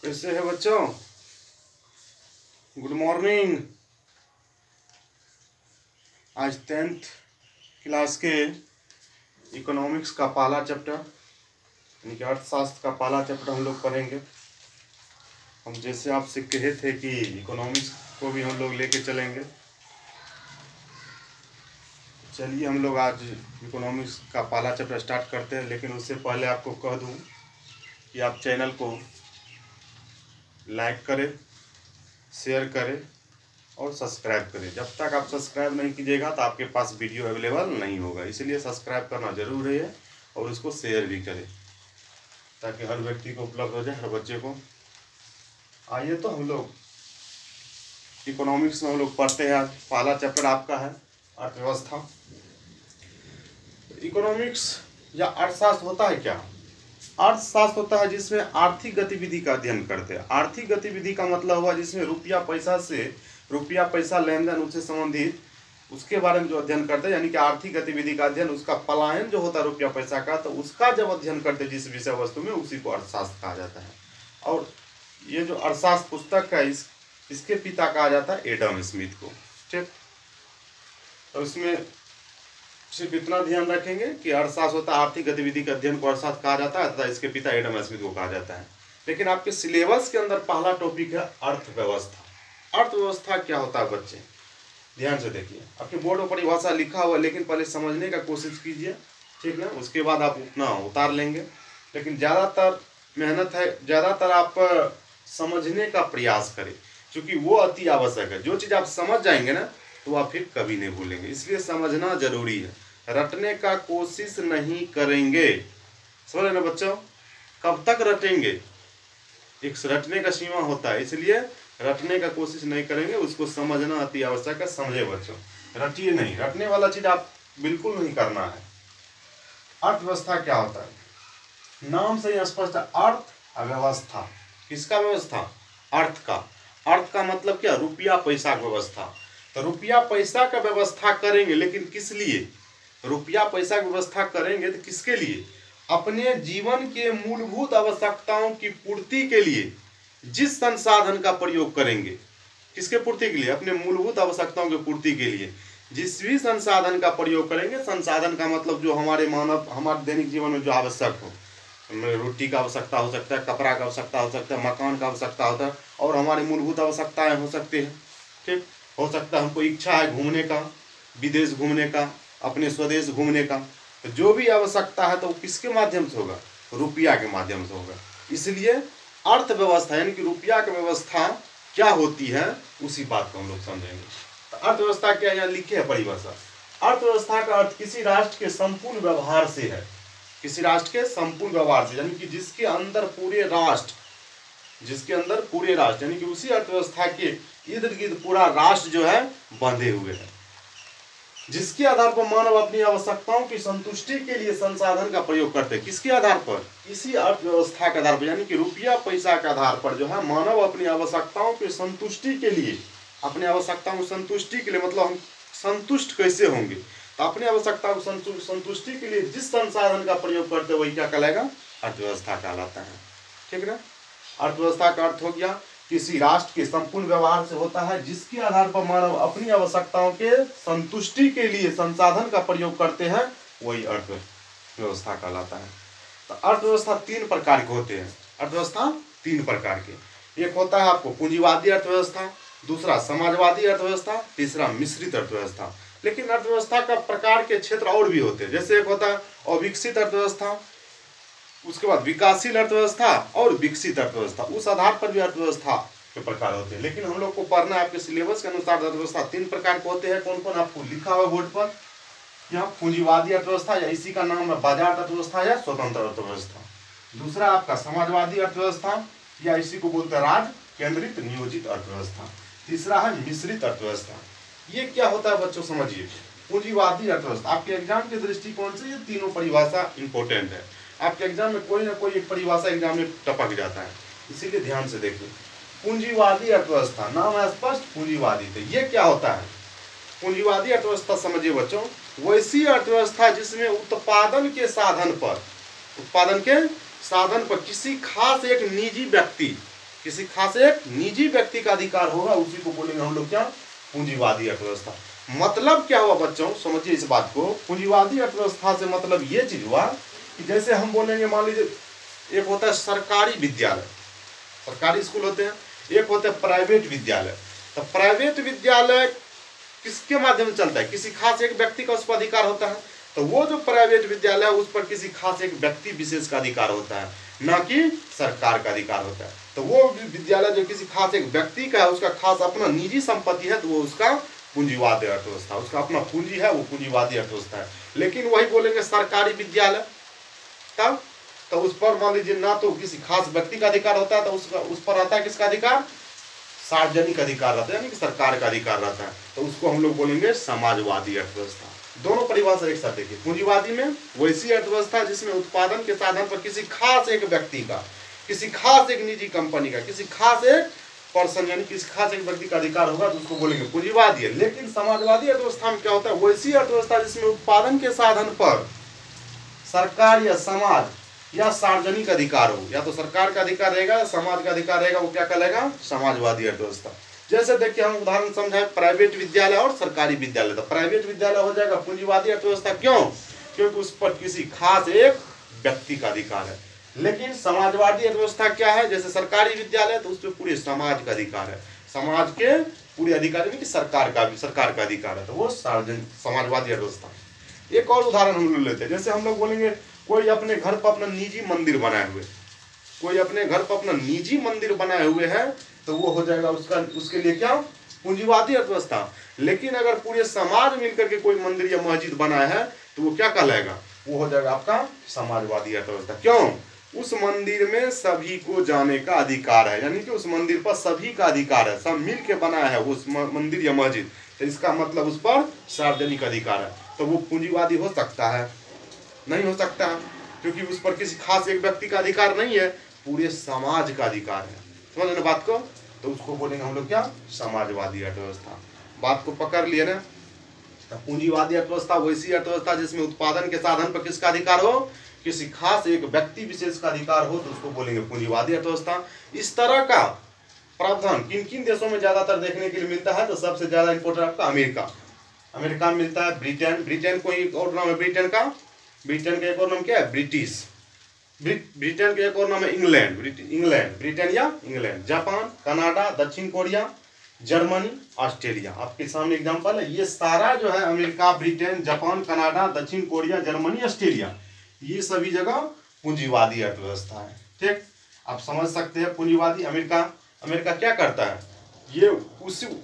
कैसे है बच्चों? Good morning. आज 10th क्लास के इकोनॉमिक्स का पहला चैप्टर यानी कि अर्थशास्त्र का पहला चैप्टर हम लोग पढ़ेंगे। हम जैसे आपसे कहे थे कि इकोनॉमिक्स को भी हम लोग लेके चलेंगे। चलिए हम लोग आज इकोनॉमिक्स का पहला चैप्टर स्टार्ट करते हैं, लेकिन उससे पहले आपको कह दूं कि आप चैनल को लाइक करें, शेयर करें और सब्सक्राइब करें। जब तक आप सब्सक्राइब नहीं कीजिएगा तो आपके पास वीडियो अवेलेबल नहीं होगा, इसलिए सब्सक्राइब करना जरूरी है और उसको शेयर भी करें ताकि हर व्यक्ति को उपलब्ध हो जाए, हर बच्चे को। आइए तो हम लोग इकोनॉमिक्स में हम लोग पढ़ते हैं। पहला चैप्टर आपका है अर्थव्यवस्था। इकोनॉमिक्स या अर्थशास्त्र होता है क्या? अर्थशास्त्र होता है जिसमें आर्थिक गतिविधि का अध्ययन करते हैं। आर्थिक गतिविधि का मतलब हुआ जिसमें रुपया पैसा लेन देन उससे संबंधित उसके बारे में जो अध्ययन करते हैं, यानी कि आर्थिक गतिविधि का अध्ययन, उसका पलायन जो होता है रुपया पैसा का, तो उसका जब अध्ययन करते हैं जिस विषय वस्तु में, उसी को अर्थशास्त्र कहा जाता है। और ये जो अर्थशास्त्र पुस्तक है इसके पिता कहा जाता है एडम स्मिथ को। ठीक, तो इसमें सिर्फ इतना ध्यान रखेंगे कि अर्थशास्त्र होता है आर्थिक गतिविधि के अध्ययन को अर्थशास्त्र कहा जाता है तथा इसके पिता एडम स्मिथ को कहा जाता है। लेकिन आपके सिलेबस के अंदर पहला टॉपिक है अर्थव्यवस्था। अर्थव्यवस्था क्या होता है बच्चे? ध्यान से देखिए, आपके बोर्ड में परिभाषा लिखा हुआ है, लेकिन पहले समझने का कोशिश कीजिए, ठीक ना? उसके बाद आप उतना उतार लेंगे। लेकिन ज़्यादातर मेहनत है, ज़्यादातर आप समझने का प्रयास करें, क्योंकि वो अति आवश्यक है। जो चीज़ आप समझ जाएंगे ना तो आप फिर कभी नहीं भूलेंगे, इसलिए समझना जरूरी है। रटने का कोशिश नहीं करेंगे, समझ रहे ना बच्चों? कब तक रटेंगे? एक रटने का सीमा होता है, इसलिए रटने का कोशिश नहीं करेंगे, उसको समझना अति आवश्यक है। समझे बच्चों? रटिए नहीं, रटने वाला चीज आप बिल्कुल नहीं करना है। अर्थव्यवस्था क्या होता है? नाम से ही स्पष्ट है, अर्थ अव्यवस्था। किसका व्यवस्था? अर्थ का। अर्थ का मतलब क्या? रुपया पैसा का व्यवस्था। तो रुपया पैसा का व्यवस्था करेंगे, लेकिन किस लिए? रुपया पैसा की व्यवस्था करेंगे तो किसके लिए? अपने जीवन के मूलभूत आवश्यकताओं की पूर्ति के लिए जिस संसाधन का प्रयोग करेंगे, किसके पूर्ति के लिए? अपने मूलभूत आवश्यकताओं की पूर्ति के लिए जिस भी संसाधन का प्रयोग करेंगे। संसाधन का मतलब जो हमारे दैनिक जीवन में जो आवश्यक हो, रोटी का आवश्यकता हो सकता है, कपड़ा का आवश्यकता हो सकता है, मकान का आवश्यकता होता है, और हमारी मूलभूत आवश्यकताएं हो सकती है। ठीक, हो सकता है हमको इच्छा है घूमने का, विदेश घूमने का, अपने स्वदेश घूमने का, तो जो भी आवश्यकता है तो वो किसके माध्यम से होगा? रुपया के माध्यम से होगा। इसलिए अर्थव्यवस्था यानी कि रुपया की व्यवस्था क्या होती है, उसी बात को हम लोग समझेंगे। तो अर्थव्यवस्था क्या यहाँ लिखे है परिभाषा? अर्थव्यवस्था का अर्थ किसी राष्ट्र के संपूर्ण व्यवहार से है। किसी राष्ट्र के संपूर्ण व्यवहार से, यानी कि जिसके अंदर पूरे राष्ट्र यानी कि उसी अर्थव्यवस्था के इर्द गिर्द पूरा राष्ट्र जो है बंधे हुए है, जिसके आधार पर मानव अपनी आवश्यकताओं की संतुष्टि के लिए संसाधन का प्रयोग करते हैं। किसके आधार पर? इसी अर्थव्यवस्था के आधार पर, यानी कि रुपया पैसा के आधार पर जो है मानव अपनी आवश्यकताओं की संतुष्टि के लिए, अपनी आवश्यकताओं की संतुष्टि के लिए मतलब हम संतुष्ट कैसे होंगे? तो अपनी आवश्यकताओं की संतुष्टि के लिए जिस संसाधन का प्रयोग करते हैं वही क्या कहलाएगा? अर्थव्यवस्था कहलाता है। ठीक है ना? अर्थव्यवस्था का अर्थ हो गया किसी राष्ट्र के संपूर्ण व्यवहार से होता है जिसके आधार पर मानव अपनी आवश्यकताओं के संतुष्टि के लिए संसाधन का प्रयोग करते हैं, वही अर्थव्यवस्था कहलाता है। तो अर्थव्यवस्था 3 प्रकार के होते हैं। अर्थव्यवस्था 3 प्रकार के, एक होता है आपको पूंजीवादी अर्थव्यवस्था, दूसरा समाजवादी अर्थव्यवस्था, तीसरा मिश्रित अर्थव्यवस्था। लेकिन अर्थव्यवस्था का प्रकार के क्षेत्र और भी होते हैं, जैसे एक होता है अविकसित अर्थव्यवस्था, उसके बाद विकासशील अर्थव्यवस्था और विकसित अर्थव्यवस्था। उस आधार पर भी अर्थव्यवस्था के प्रकार होते हैं। लेकिन हम लोग को पढ़ना है आपके सिलेबस के अनुसार अर्थव्यवस्था 3 प्रकार के होते हैं। कौन कौन आपको लिखा हुआ बोर्ड पर? यहाँ पूंजीवादी अर्थव्यवस्था या इसी का नाम है बाजार अर्थव्यवस्था या स्वतंत्र अर्थव्यवस्था। दूसरा आपका समाजवादी अर्थव्यवस्था या इसी को बोलते हैं राज केंद्रित नियोजित अर्थव्यवस्था। तीसरा है मिश्रित अर्थव्यवस्था। ये क्या होता है बच्चों समझिए। पूंजीवादी अर्थव्यवस्था आपके एग्जाम के दृष्टिकोण से ये तीनों परिभाषा इंपॉर्टेंट है। आपके एग्जाम में कोई ना कोई एक परिभाषा एग्जाम में टपक जाता है, इसीलिए ध्यान से देखिए। पूंजीवादी अर्थव्यवस्था, नाम है स्पष्ट पूंजीवादी। तो ये क्या होता है? पूंजीवादी अर्थव्यवस्था समझिए बच्चों, वैसी अर्थव्यवस्था जिसमें उत्पादन के साधन पर किसी खास एक निजी व्यक्ति किसी खास एक निजी व्यक्ति का अधिकार होगा, उसी को बोलेंगे हम लोग क्या, पूंजीवादी अर्थव्यवस्था। मतलब क्या हुआ बच्चों, समझिए इस बात को। पूंजीवादी अर्थव्यवस्था से मतलब ये चीज हुआ कि जैसे हम बोलेंगे, मान लीजिए एक होता है सरकारी विद्यालय, सरकारी स्कूल होते हैं, एक होते हैं प्राइवेट विद्यालय। तो प्राइवेट विद्यालय किसके माध्यम से चलता है, किसी खास एक व्यक्ति का उस पर अधिकार होता है। तो वो जो प्राइवेट विद्यालय है उस पर किसी खास एक व्यक्ति विशेष का अधिकार होता है, ना कि सरकार का अधिकार होता है। तो वो विद्यालय जो किसी खास एक व्यक्ति का है, उसका खास अपना निजी संपत्ति है, तो वो उसका पूंजीवादी अर्थव्यवस्था, उसका अपना पूंजी है, वो पूंजीवादी अर्थव्यवस्था है। लेकिन वही बोलेंगे सरकारी विद्यालय, तब तो उस पर मान लीजिए ना तो किसी खास व्यक्ति का अधिकार होता है, तो उस पर रहता है किसका अधिकार, सार्वजनिक अधिकार रहता है, यानी कि सरकार का अधिकार रहता है। तो उसको हम लोग बोलेंगे समाजवादी अर्थव्यवस्था। दोनों परिभाषा एक साथ देखिए। पूंजीवादी में वैसी अर्थव्यवस्था जिसमें उत्पादन के साधन पर किसी खास एक व्यक्ति का, किसी खास एक निजी कंपनी का, किसी खास एक पर्सन यानी किसी खास एक व्यक्ति का अधिकार होगा, तो उसको बोलेंगे पूंजीवादी है। लेकिन समाजवादी अर्थव्यवस्था में क्या होता है, वैसी अर्थव्यवस्था जिसमें उत्पादन के साधन पर सरकार या समाज या सार्वजनिक अधिकार हो, या तो सरकार का अधिकार रहेगा या समाज का अधिकार रहेगा, वो क्या कहलाएगा, समाजवादी अर्थव्यवस्था। जैसे देखिए हम उदाहरण समझाएं, प्राइवेट विद्यालय और सरकारी विद्यालय। तो प्राइवेट विद्यालय हो जाएगा पूंजीवादी अर्थव्यवस्था, क्यों, क्योंकि उस पर किसी खास एक व्यक्ति का अधिकार है। लेकिन समाजवादी अर्थव्यवस्था क्या है, जैसे सरकारी विद्यालय, तो उस पर पूरे समाज का अधिकार है, समाज के पूरे अधिकार यानी कि सरकार का अधिकार है, तो वो सार्वजनिक समाजवादी अर्थव्यवस्था। एक और उदाहरण हम लोग लेते हैं, जैसे हम लोग बोलेंगे कोई अपने घर पर अपना निजी मंदिर बनाए हुए, कोई अपने घर पर अपना निजी मंदिर बनाए हुए है, तो वो हो जाएगा उसके लिए क्या, पूंजीवादी अर्थव्यवस्था। लेकिन अगर पूरे समाज मिलकर के कोई मंदिर या मस्जिद बनाया है, तो वो क्या कहलाएगा, वो हो जाएगा आपका समाजवादी अर्थव्यवस्था। क्यों, उस मंदिर में सभी को जाने का अधिकार है, यानी कि उस मंदिर पर सभी का अधिकार है, सब मिल के बनाया है उस मंदिर या मस्जिद, तो इसका मतलब उस पर सार्वजनिक अधिकार है। तो वो पूंजीवादी हो सकता है, नहीं हो सकता, क्योंकि उस पर किसी खास एक व्यक्ति का अधिकार नहीं है, पूरे समाज का अधिकार है। समझ ना बात को, तो उसको बोलेंगे हम लोग क्या, समाजवादी अर्थव्यवस्था। बात को पकड़ लिए ना। तो पूंजीवादी अर्थव्यवस्था वैसी अर्थव्यवस्था जिसमें उत्पादन के साधन पर किसका अधिकार हो, किसी खास एक व्यक्ति विशेष का अधिकार हो, तो उसको बोलेंगे पूंजीवादी अर्थव्यवस्था। इस तरह का प्रावधान किन किन देशों में ज्यादातर देखने के लिए मिलता है, तो सबसे ज्यादा इंपोर्टेंट आपका अमेरिका में मिलता है, ब्रिटेन को एक और नाम है ब्रिटेन का एक और नाम क्या है, ब्रिटेन का एक और नाम है इंग्लैंड, ब्रिटेन या इंग्लैंड, जापान, कनाडा, दक्षिण कोरिया, जर्मनी, ऑस्ट्रेलिया। आपके सामने एग्जांपल है, ये सारा जो है अमेरिका, ब्रिटेन, जापान, कनाडा, दक्षिण कोरिया, जर्मनी, ऑस्ट्रेलिया, ये सभी जगह पूंजीवादी अर्थव्यवस्था है। ठीक, आप समझ सकते हैं पूंजीवादी। अमेरिका क्या करता है, ये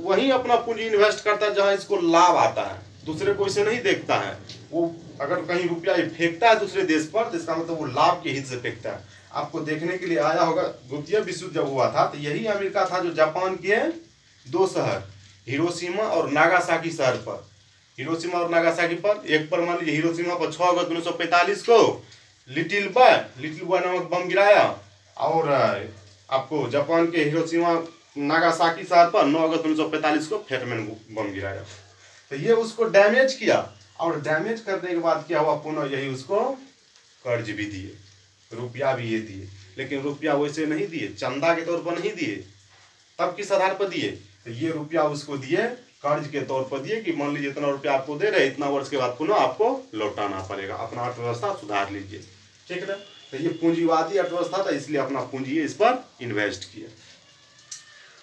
वही अपना पूंजी इन्वेस्ट करता है जहां इसको लाभ आता है, दूसरे को इसे नहीं देखता है। वो अगर कहीं रुपया फेंकता है दूसरे देश पर, तो इसका मतलब वो लाभ के हित से फेंकता है। आपको देखने के लिए आया होगा, द्वितीय विश्व युद्ध जब हुआ था, तो यही अमेरिका था जो जापान के 2 शहर हिरोशिमा और नागासाकी शहर पर, हिरोशिमा और नागासाकी पर, एक पर मान लीजिए हिरोशिमा पर 6 अगस्त 1945 को लिटिल बॉय नामक बम गिराया, और आपको जापान के हिरोशिमा नागासाकी शहर पर 9 अगस्त 1945 को फेटमैन बम गिराया। तो ये उसको डैमेज किया, और डैमेज करने के बाद क्या हुआ, पुनः यही उसको कर्ज भी दिए, रुपया भी ये दिए, लेकिन रुपया वैसे नहीं दिए, चंदा के तौर पर नहीं दिए, तब किस आधार पर दिए, तो ये रुपया उसको दिए कर्ज के तौर पर दिए कि मान लीजिए इतना रुपया आपको दे रहे, इतना वर्ष के बाद पुनः आपको लौटाना पड़ेगा, अपना अर्थव्यवस्था सुधार लीजिए। ठीक है ना, तो ये पूंजीवादी अर्थव्यवस्था था, इसलिए अपना पूंजी इस पर इन्वेस्ट किया।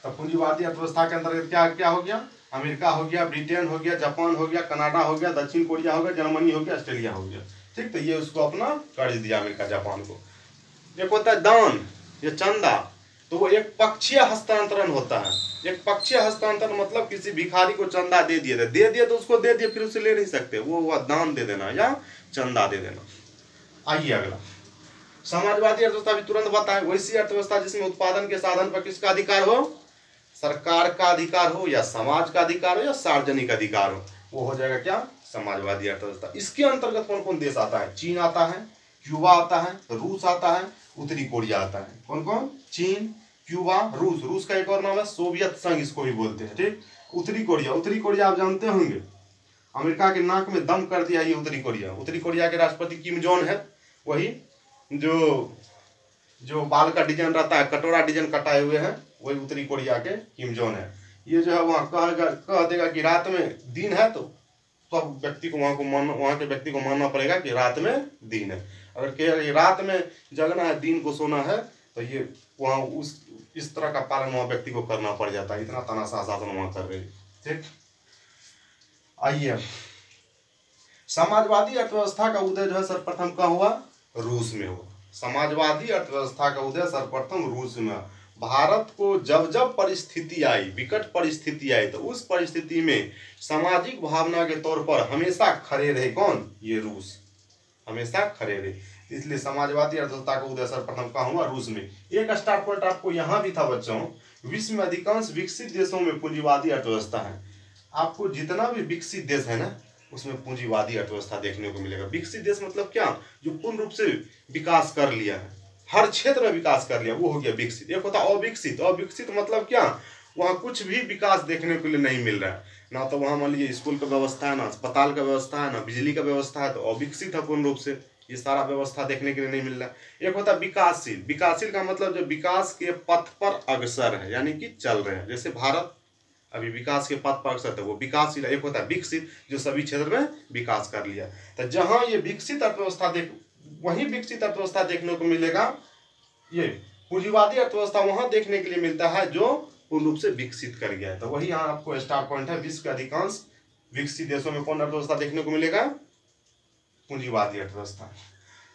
तो पूंजीवादी अर्थव्यवस्था के अंतर्गत क्या क्या हो गया, अमेरिका हो गया, ब्रिटेन हो गया, जापान हो गया, कनाडा हो गया, दक्षिण कोरिया हो गया, जर्मनी हो गया, ऑस्ट्रेलिया हो गया। ठीक, तो ये उसको अपना कर्ज दिया अमेरिका जापान को। एक होता है दान या चंदा, तो वो एक पक्षीय हस्तांतरण होता है। एक पक्षीय हस्तांतरण मतलब किसी भिखारी को चंदा दे दिए तो उसको दे दिए, फिर उसे ले नहीं सकते, वो दान दे देना या चंदा दे देना। आइए अगला, समाजवादी अर्थव्यवस्था भी तुरंत बताएं, वैसी अर्थव्यवस्था जिसमें उत्पादन के साधन पर किसका अधिकार हो, सरकार का अधिकार हो या समाज का अधिकार हो या सार्वजनिक अधिकार हो, वो हो जाएगा क्या, समाजवादी अर्थव्यवस्था। इसके अंतर्गत कौन कौन देश आता है, चीन आता है, क्यूबा आता है, रूस आता है, उत्तरी कोरिया आता है। कौन कौन, चीन, क्यूबा, रूस का एक और नाम है सोवियत संघ, इसको भी बोलते हैं। ठीक, उत्तरी कोरिया आप जानते होंगे, अमेरिका के नाक में दम कर दिया ये उत्तरी कोरिया के राष्ट्रपति किम जोंग है, वही जो जो बाल का डिजाइन रहता है, कटोरा डिजाइन कटाए हुए हैं, वही उत्तरी कोरिया के किम जोंग है। ये जो है वहाँ कह देगा कि रात में दिन है, तो सब व्यक्ति को वहाँ के व्यक्ति को मानना पड़ेगा कि रात में दिन है। अगर कहे रात में जगना है, दिन को सोना है, तो ये वहाँ इस तरह का पालन वहाँ व्यक्ति को करना पड़ जाता है। इतना तानाशाह शासन वहाँ कर रहे हैं। ठीक, आइए, समाजवादी अर्थव्यवस्था का उदय जो है सर्वप्रथम कहाँ हुआ? रूस में हुआ। समाजवादी अर्थव्यवस्था का उदय सर्वप्रथम रूस में। भारत को जब जब परिस्थिति आई, विकट परिस्थिति आई, तो उस परिस्थिति में सामाजिक भावना के तौर पर हमेशा खड़े रहे कौन? ये रूस हमेशा खड़े रहे। इसलिए समाजवादी अर्थव्यवस्था का उदय सर्वप्रथम कहाँ हुआ? रूस में। एक स्टार पॉइंट आपको यहाँ भी था बच्चों, विश्व में अधिकांश विकसित देशों में पूंजीवादी अर्थव्यवस्था है। आपको जितना भी विकसित देश है ना, उसमें पूंजीवादी अर्थव्यवस्था देखने को मिलेगा। विकसित देश मतलब क्या? जो पूर्ण रूप से विकास कर लिया है, हर क्षेत्र में विकास कर लिया, वो हो गया विकसित। एक होता अविकसित। अविकसित मतलब क्या? वहाँ कुछ भी विकास देखने के लिए नहीं मिल रहा है ना। तो वहाँ मान लीजिए स्कूल का व्यवस्था है, ना अस्पताल का व्यवस्था है, ना बिजली का व्यवस्था है, तो अविकसित है पूर्ण रूप से। ये सारा व्यवस्था देखने के लिए नहीं मिल रहा है। एक होता विकासशील। विकासशील का मतलब जो विकास के पथ पर अग्रसर है, यानी कि चल रहे हैं। जैसे भारत अभी विकास के पथ पर अग्रसर है, वो विकासशील। एक होता है विकसित, जो सभी क्षेत्र में विकास कर लिया। तो जहाँ ये विकसित अर्थव्यवस्था वही विकसित अर्थव्यवस्था देखने को मिलेगा। ये पूंजीवादी अर्थव्यवस्था वहां देखने के लिए मिलता है जो पूर्ण रूप से विकसित कर गया है। तो वही यहाँ आपको स्टार पॉइंट है। विश्व के अधिकांश विकसित देशों में कौन अर्थव्यवस्था देखने को मिलेगा? पूंजीवादी अर्थव्यवस्था।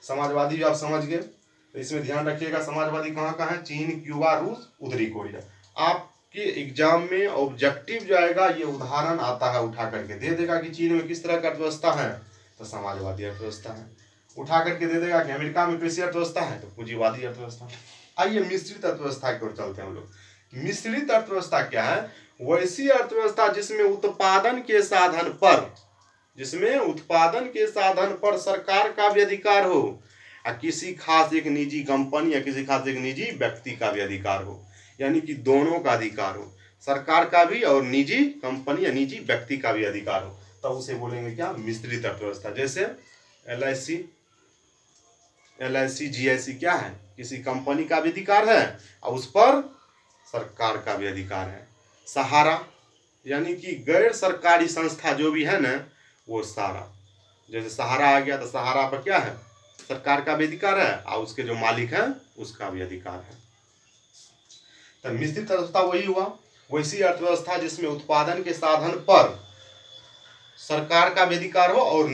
समाजवादी भी आप समझ गए, तो इसमें ध्यान रखिएगा समाजवादी कहाँ कहाँ है? चीन, क्यूबा, रूस, उत्तरी कोरिया। आपके एग्जाम में ऑब्जेक्टिव जो आएगा, ये उदाहरण आता है, उठा करके दे देगा कि चीन में किस तरह का अर्थव्यवस्था है, तो समाजवादी अर्थव्यवस्था है। उठा करके दे देगा कि अमेरिका में कृषि अर्थव्यवस्था है, तो पूंजीवादी अर्थव्यवस्था। आइए मिश्रित अर्थव्यवस्था की ओर चलते हैं हम लोग। मिश्रित अर्थव्यवस्था क्या है? वैसी अर्थव्यवस्था जिसमें उत्पादन के साधन पर सरकार का भी अधिकार हो, और किसी खास एक निजी कंपनी या किसी खास एक निजी व्यक्ति का भी अधिकार हो। यानी कि दोनों का अधिकार हो, सरकार का भी और निजी कंपनी या निजी व्यक्ति का भी अधिकार हो, तो उसे बोलेंगे क्या? मिश्रित अर्थव्यवस्था। जैसे LIC GIC क्या है? किसी कंपनी का भी अधिकार है और उस पर सरकार का भी अधिकार है। सहारा यानी कि गैर सरकारी संस्था जो भी है ना, वो सारा, जैसे सहारा आ गया, तो सहारा पर क्या है? सरकार का भी अधिकार है और उसके जो मालिक हैं उसका भी अधिकार है। तो मिश्रित अर्थव्यवस्था वही हुआ, वैसी अर्थव्यवस्था जिसमें उत्पादन के साधन पर सरकार का भी अधिकार हो और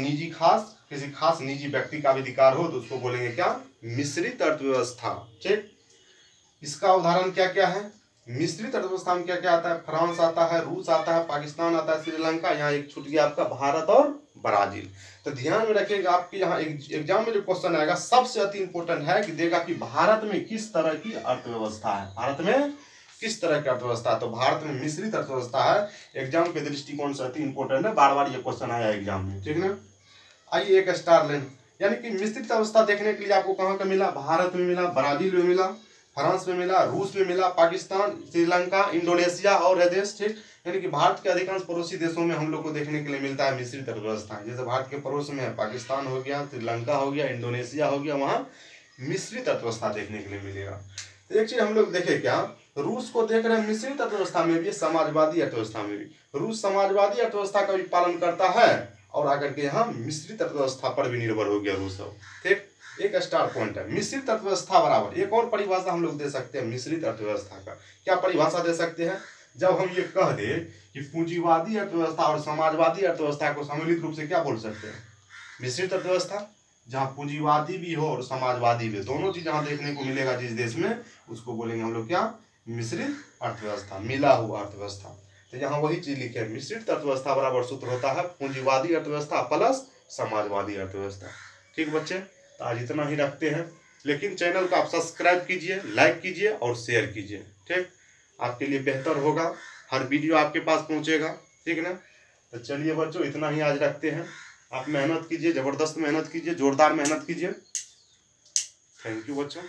किसी खास निजी व्यक्ति का भी अधिकार हो, तो उसको बोलेंगे क्या? मिश्रित अर्थव्यवस्था। ठीक, इसका उदाहरण क्या क्या है? मिश्रित अर्थव्यवस्था में क्या क्या आता है? फ्रांस आता है, रूस आता है, पाकिस्तान आता है, श्रीलंका, यहाँ एक छूट गया आपका भारत और ब्राजील। तो ध्यान में रखिएगा, आपके यहाँ एग्जाम में जो क्वेश्चन आएगा सबसे अति इंपॉर्टेंट है कि देगा कि भारत में किस तरह की अर्थव्यवस्था है, भारत में किस तरह की अर्थव्यवस्था। तो भारत में मिश्रित अर्थव्यवस्था है। एग्जाम के दृष्टिकोण से अति इंपॉर्टेंट है, बार बार ये क्वेश्चन आया एग्जाम में। ठीक ना? आइए एक स्टार लें, यानी कि मिश्रित अवस्था देखने के लिए आपको कहाँ का मिला? भारत में मिला, ब्राजील में मिला, फ्रांस में मिला, रूस में मिला, पाकिस्तान, श्रीलंका, इंडोनेशिया और है देश। ठीक, यानी कि भारत के अधिकांश पड़ोसी देशों में हम लोग को देखने के लिए मिलता है मिश्रित अर्थव्यवस्था। जैसे भारत के पड़ोस में है पाकिस्तान हो गया, श्रीलंका हो गया, इंडोनेशिया हो गया, वहाँ मिश्रित अर्थव्यवस्था देखने के लिए मिलेगा। तो एक चीज हम लोग देखें, क्या रूस को देख रहे हैं मिश्रित अर्थव्यवस्था में भी, समाजवादी अर्थव्यवस्था में भी। रूस समाजवादी अर्थव्यवस्था का भी पालन करता है और आकर के यहाँ मिश्रित अर्थव्यवस्था पर भी निर्भर हो गया रूस। ठीक, एक स्टार पॉइंट है। मिश्रित अर्थव्यवस्था बराबर एक और परिभाषा हम लोग दे सकते हैं मिश्रित अर्थव्यवस्था का। क्या परिभाषा दे सकते हैं? जब हम ये कह दे कि पूंजीवादी अर्थव्यवस्था और समाजवादी अर्थव्यवस्था को सम्मिलित रूप से क्या बोल सकते हैं? मिश्रित अर्थव्यवस्था। जहाँ पूंजीवादी भी हो और समाजवादी भी, दोनों चीज जहाँ देखने को मिलेगा जिस देश में, उसको बोलेंगे हम लोग क्या? मिश्रित अर्थव्यवस्था, मिला हुआ अर्थव्यवस्था। तो यहाँ वही चीज लिखे है, मिश्रित अर्थव्यवस्था बराबर सूत्र होता है पूंजीवादी अर्थव्यवस्था प्लस समाजवादी अर्थव्यवस्था। ठीक बच्चे, तो आज इतना ही रखते हैं। लेकिन चैनल को आप सब्सक्राइब कीजिए, लाइक कीजिए और शेयर कीजिए। ठीक, आपके लिए बेहतर होगा, हर वीडियो आपके पास पहुंचेगा। ठीक ना? तो चलिए बच्चों, इतना ही आज रखते हैं। आप मेहनत कीजिए, जबरदस्त मेहनत कीजिए, जोरदार मेहनत कीजिए। थैंक यू बच्चों।